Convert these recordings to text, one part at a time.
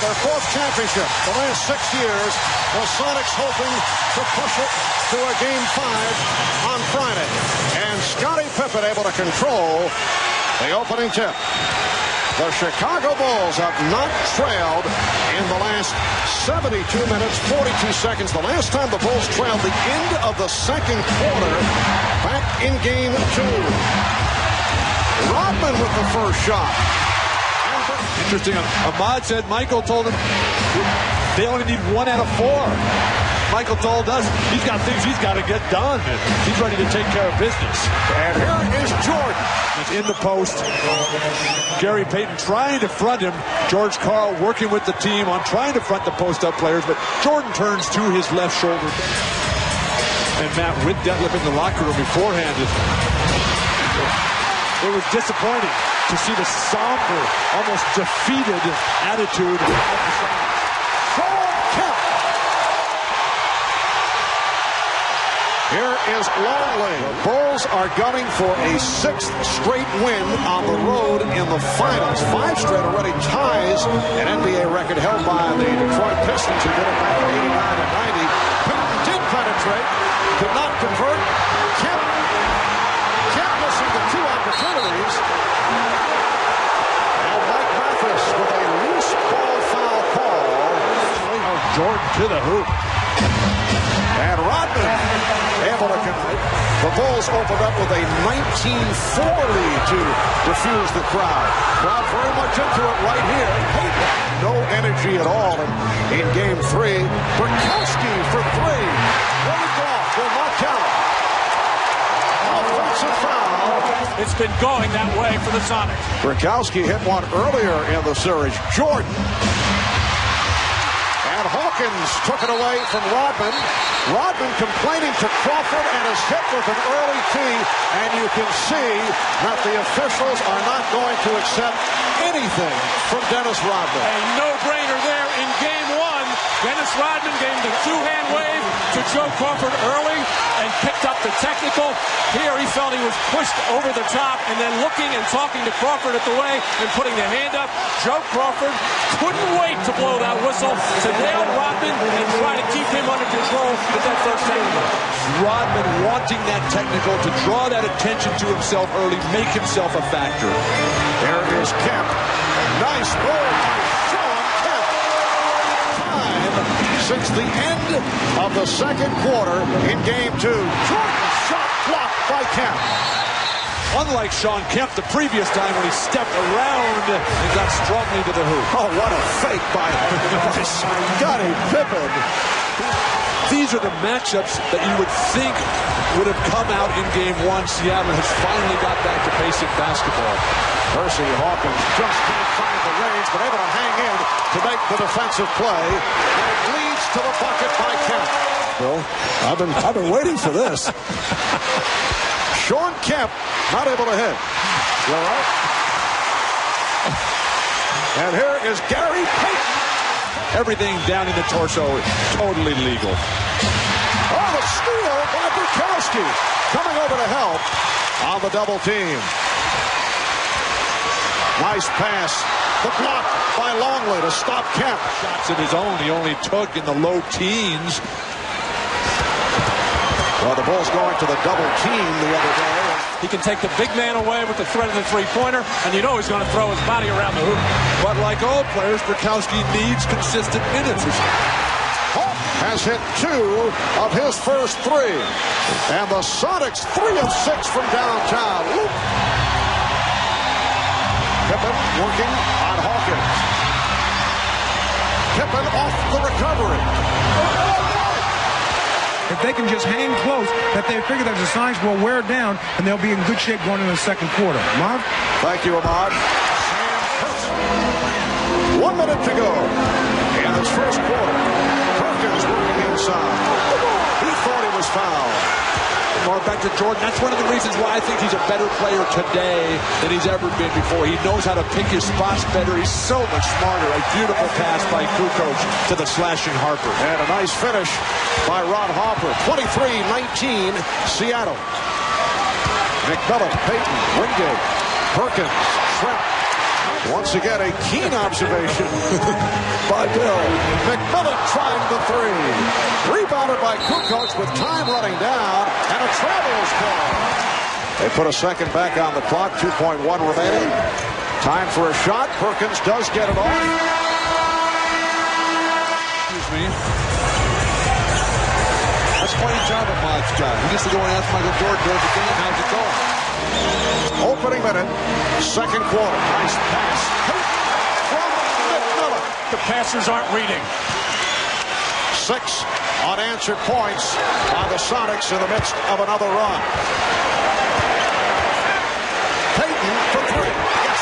their fourth championship. The last 6 years, the Sonics hoping to push it to a Game 5 on Friday. And Scottie Pippen able to control the opening tip. The Chicago Bulls have not trailed in the last 72 minutes, 42 seconds. The last time the Bulls trailed, the end of the second quarter, back in Game 2. Rodman with the first shot. Interesting. Ahmad said Michael told him they only need 1 out of 4. Michael told us he's got things he's got to get done, and he's ready to take care of business. And here is Jordan. It's in the post. Gary Payton trying to front him. George Karl working with the team on trying to front the post-up players, but Jordan turns to his left shoulder. And Matt with Detlef in the locker room beforehand. It was disappointing to see the somber, almost defeated attitude of the Sonics. Here is Longley. The Bulls are gunning for a 6th straight win on the road in the finals. 5 straight already ties an NBA record held by the Detroit Pistons, who did it back in 89 and 90. Pippen did penetrate, could not convert, kept missing the 2 opportunities. And Mike Mathis with a loose ball foul call. Jordan to the hoop. And Rodman able to commit. The Bulls opened up with a 19-4 lead to refuse the crowd. Crowd very much into it right here. No energy at all in Game 3. Burkowski for 3. Will not count. Offensive foul. It's been going that way for the Sonics. Burkowski hit one earlier in the series. Jordan. And Hawkins took it away from Rodman. Rodman complaining to Crawford and is hit with an early tee. And you can see that the officials are not going to accept anything from Dennis Rodman. A no-brainer there in Game 1. Dennis Rodman gave the 2-hand wave to Joe Crawford early and picked up the technical. Here he felt he was pushed over the top, and then looking and talking to Crawford at the way and putting the hand up. Joe Crawford couldn't wait to blow that whistle to nail Rodman and try to keep him under control with that first technical. Rodman wanting that technical to draw that attention to himself early, make himself a factor. There is Kemp. Nice ball by Sean Kemp. Time since the end of the second quarter in Game 2. Jordan's shot blocked by Kemp. Unlike Sean Kemp the previous time when he stepped around and got strongly to the hoop. Oh, what a fake by Scottie Pippen. These are the matchups that you would think would have come out in Game 1. Seattle has finally got back to basic basketball. Percy Hawkins just can't find the range, but able to hang in to make the defensive play. And it leads to the bucket by Kemp. Well, I've been waiting for this. Sean Kemp not able to hit. You all right? And here is Gary Payton. Everything down in the torso, totally legal. Oh, the steal by Burkowski. Coming over to help on the double team. Nice pass. The block by Longley to stop Kemp. Shots of his own he only took in the low teens. Well, the Bulls going to the double team the other day. He can take the big man away with the threat of the three-pointer, and you know he's going to throw his body around the hoop. But like all players, Burkowski needs consistent minutes. Hawk has hit 2 of his first 3. And the Sonics 3 of 6 from downtown. Oop. Pippen working on Hawkins. Pippen off the recovery. If they can just hang close, that they figure that the Sonics will wear down, and they'll be in good shape going into the second quarter. Marv? Thank you, Ahmad. 1 minute to go in this first quarter. Perkins working inside. He thought he was fouled. Marv, back to Jordan. That's one of the reasons why I think he's a better player today than he's ever been before. He knows how to pick his spots better. He's so much smarter. A beautiful pass by Kukoc to the slashing Harper. And a nice finish by Ron Harper. 23-19, Seattle. McMillan, Payton, Wingate, Perkins, Shrimp. Once again, a keen observation by Bill. McMillan trying the three. Rebounded by Kukoc with time running down, and a travel is called. They put a second back on the clock, 2.1 remaining. Time for a shot. Perkins does get it off. Excuse me. That's plenty of job at Mod's guy. He gets to go and ask Michael Jordan during the game, how's it going? Opening minute, second quarter. Nice pass from McMillan. The passers aren't reading. 6 unanswered points by the Sonics in the midst of another run. Payton for three. Yes.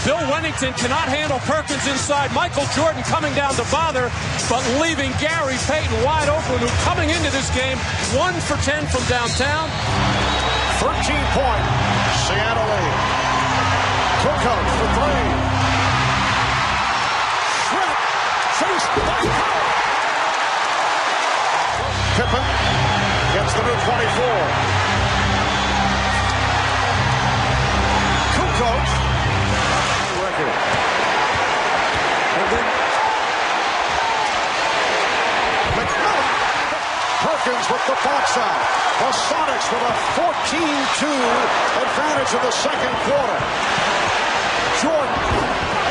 Bill Wennington cannot handle Perkins inside. Michael Jordan coming down to bother, but leaving Gary Payton wide open, who coming into this game 1 for 10 from downtown. 13-point Seattle lead. Kukoc for three. Shrimp chased by Powell. Pippen gets the new 24. Kukoc. Record. And then McMillan. Perkins with the box out. The Sonics with a 14-2 advantage in the second quarter. Jordan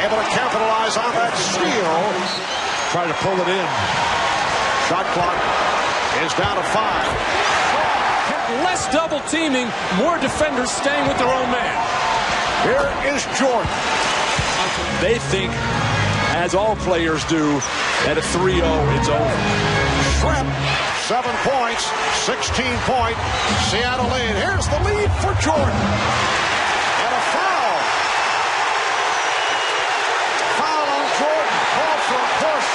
able to capitalize on that steal. Try to pull it in. Shot clock is down to 5. Less double teaming, more defenders staying with their own man. Here is Jordan. They think, as all players do, at a 3-0, it's over. Shrimp, 7 points, 16-point Seattle lead. Here's the lead for Jordan. And a foul. Foul on Jordan. Called for a push.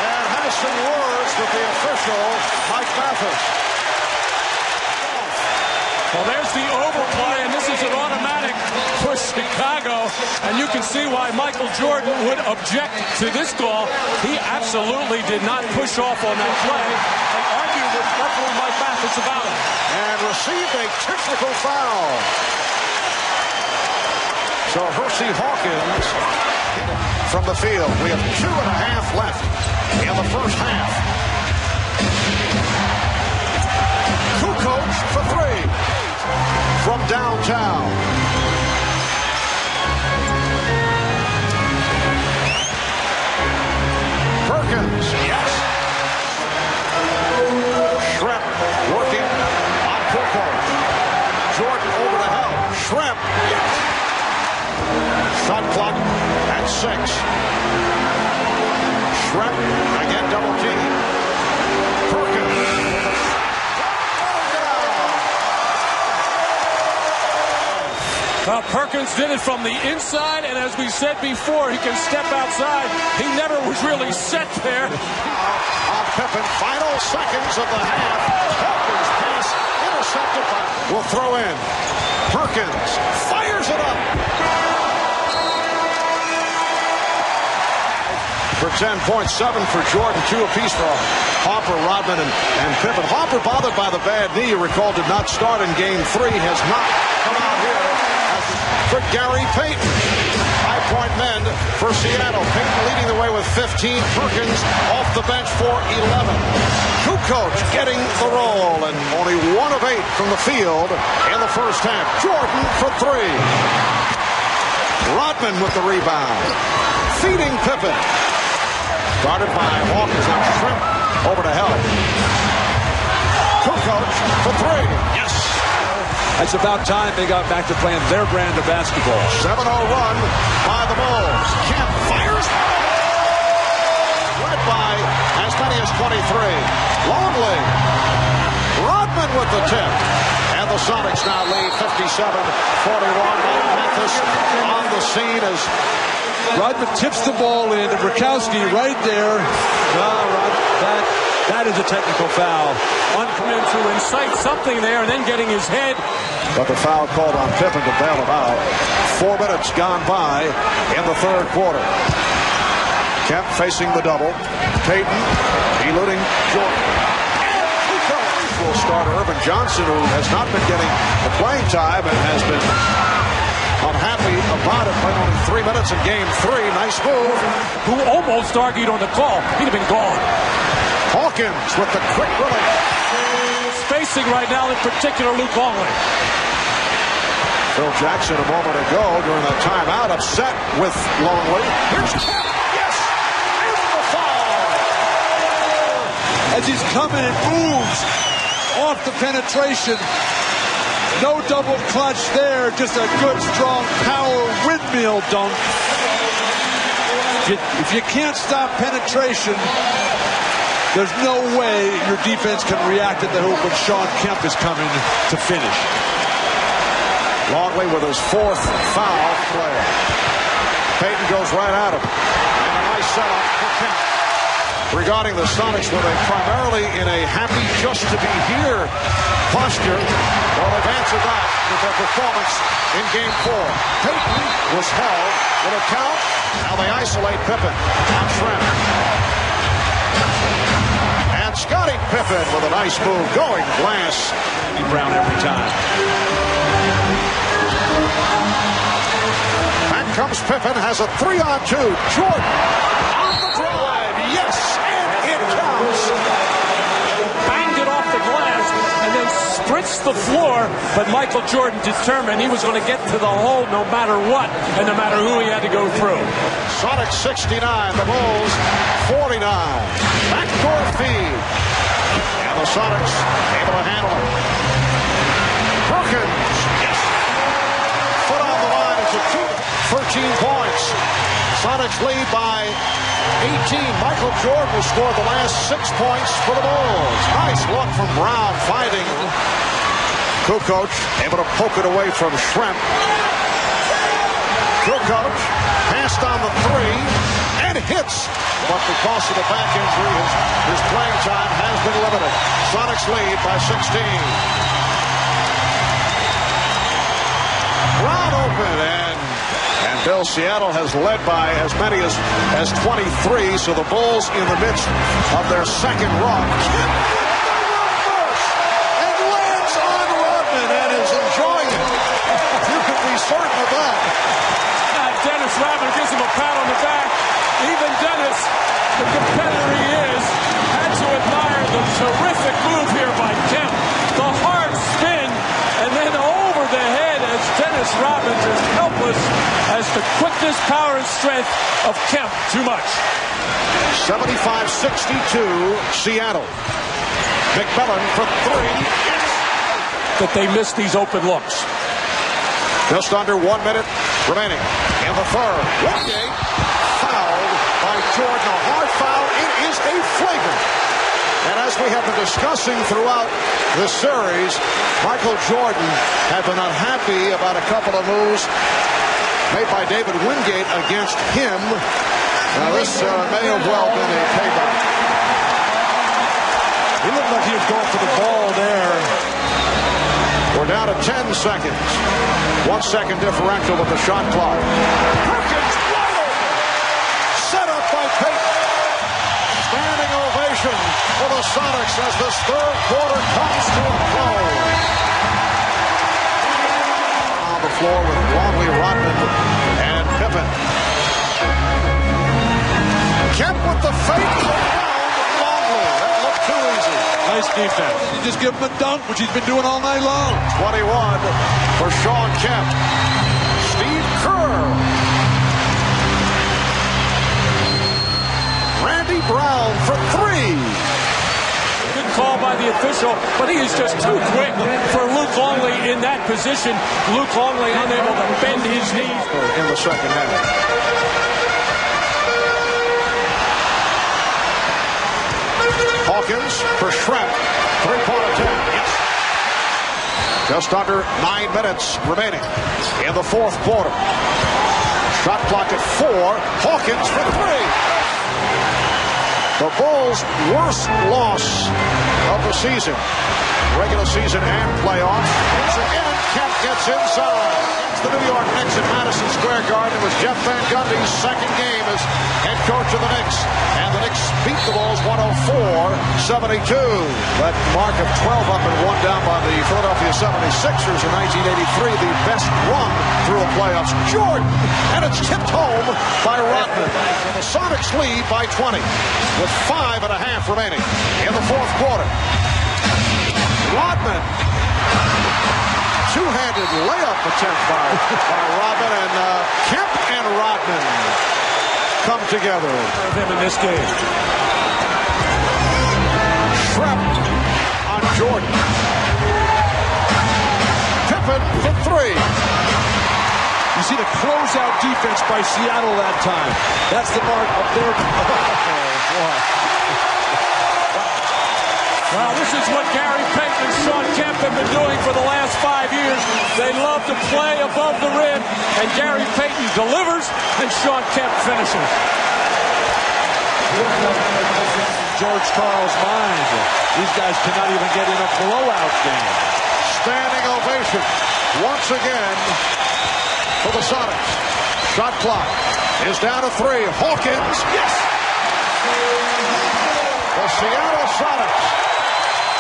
And has some words with the official, Mike Mathis. Well, there's the overplay, and this is an automatic push Chicago, and you can see why Michael Jordan would object to this call. He absolutely did not push off on that play and argue with referee Mike Mathis about it. And received a technical foul. So Hersey Hawkins from the field. We have 2.5 left in the first half. Kukoc for three from downtown. Perkins, yes. Shrimp working on Kukoc. Jordan over to help. Shrimp, yes. Shot clock at 6. Shrimp again double team. Perkins. Well, Perkins did it from the inside, and as we said before, he can step outside. He never was really set there. On Pippen, final seconds of the half. Perkins pass intercepted by. Will throw in. Perkins fires it up. For 10 points, 7 for Jordan, 2 apiece for Hopper, Rodman, and Pippen. Hopper, bothered by the bad knee, you recall, did not start in Game 3, has not come out here for Gary Payton. 5-point men for Seattle. Payton leading the way with 15. Perkins off the bench for 11. Kukoc getting the roll, and only 1 of 8 from the field in the first half. Jordan for 3. Rodman with the rebound. Feeding Pippen. Guarded by Hawkins and Shrimp. Over to help. Kukoc for 3. Yes. It's about time they got back to playing their brand of basketball. 7-0 run by the Bulls. Kemp fires. Led by as many as 23. Longley. Rodman with the tip. And the Sonics now lead 57-41. Mathis on the scene as Rodman tips the ball in, and Rakowski right there. That is a technical foul. Come in to incite something there, and then getting his head. But the foul called on Pippen to bail him out. 4 minutes gone by in the third quarter. Kemp facing the double. Payton eluding Jordan. Will start Urban Johnson, who has not been getting the playing time and has been unhappy about it. Played only 3 minutes in game 3. Nice move. Who almost argued on the call. He'd have been gone. Hawkins with the quick release. Spacing right now, in particular, Luke Longley. Phil Jackson a moment ago during that timeout upset with Longley. Here's Kemp. Yes! And the foul! As he's coming, it moves off the penetration. No double clutch there. Just a good, strong power windmill dunk. If you can't stop penetration, there's no way your defense can react at the hoop when Sean Kemp is coming to finish. Longley with his 4th foul play. Payton goes right at him. And a nice setup for Kemp. Regarding the Sonics, were they primarily in a happy just to be here posture? Well, they've answered that with their performance in game 4. Payton was held with a count. Now they isolate Pippen on Trent. And Scottie Pippen with a nice move going glass. Brown every time. Back comes Pippen, has a 3-on-2. Jordan on the drive. Yes, and it counts. Banged it off the glass and then spritzed the floor. But Michael Jordan determined he was going to get to the hole no matter what and no matter who he had to go through. Sonics 69, the Bulls 49. Backdoor feed. And the Sonics able to handle it. Perkins. Yes. Foot on the line. It's a 13 points. Sonics lead by 18. Michael Jordan will score the last 6 points for the Bulls. Nice look from Brown fighting. Kukoc able to poke it away from Schrempf. Kukoc passed on the 3 and hits. But because of the back injury, his playing time has been limited. Sonics lead by 16. Brown open, and Bill Seattle has led by as many as 23, so the Bulls in the midst of their second run. And lands on Rodman and is enjoying it. You can be certain of that. Dennis Rodman gives him a pat on the back. Even Dennis, the competitor he is, had to admire the terrific move here by Kemp. The hard spin, and then over the head as Dennis Rodman is helpless as the quickness, power, and strength of Kemp. Too much. 75-62, Seattle. McMillan for 3. Yes. That they missed these open looks. Just under 1 minute remaining in the third. Wingate fouled by Jordan. A hard foul. It is a flagrant. And as we have been discussing throughout this series, Michael Jordan had been unhappy about a couple of moves made by David Wingate against him. Now this may have well been a payback. He looked like he was going for the ball there. We're down to 10 seconds. 1 second differential with the shot clock. Perkins wide open. Set up by Payton. Standing ovation for the Sonics as this third quarter comes to a close. On the floor with Longley, Rodman, and Pippen. Kemp with the fake around Longley. That looked too easy. Nice defense. You just give him a dunk, which he's been doing all night long. 21 for Sean Kemp. Steve Kerr. Randy Brown for 3. Good call by the official, but he is just too quick for Luke Longley in that position. Luke Longley unable to bend his knees. In the second half. Hawkins for Schrempf. 3-point attempt. Yes. Just under 9 minutes remaining in the fourth quarter. Shot clock at 4. Hawkins for 3. The Bulls' worst loss of the season. Regular season and playoffs. It's again. Kemp gets inside. It's the New York Knicks at Madison Square Garden. It was Jeff Van Gundy's second game as head coach of the Knicks. And the Knicks beat the Bulls 104-72. That mark of 12 up and 1 down by the Philadelphia 76ers in 1983, the best run through a playoffs. Jordan, and it's tipped home by Rodman. The Sonics lead by 20 with 5.5 remaining in the fourth quarter. Rodman, two-handed layup attempt by Rodman, and Kemp and Rodman come together. Him in this game. Shrep on Jordan. Pippen for three. You see the closeout defense by Seattle that time. That's the mark of their... Oh, boy. Well, this is what Gary Payton and Sean Kemp have been doing for the last 5 years. They love to play above the rim, and Gary Payton delivers, and Sean Kemp finishes. George Karl's mind. These guys cannot even get in a blowout game. Standing ovation once again for the Sonics. Shot clock is down to 3. Hawkins, yes! The Seattle Sonics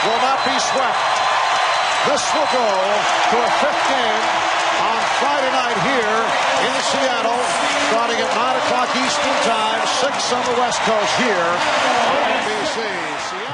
will not be swept. This will go to a 5th game on Friday night here in Seattle, starting at 9 o'clock Eastern Time, 6 on the West Coast here on NBC.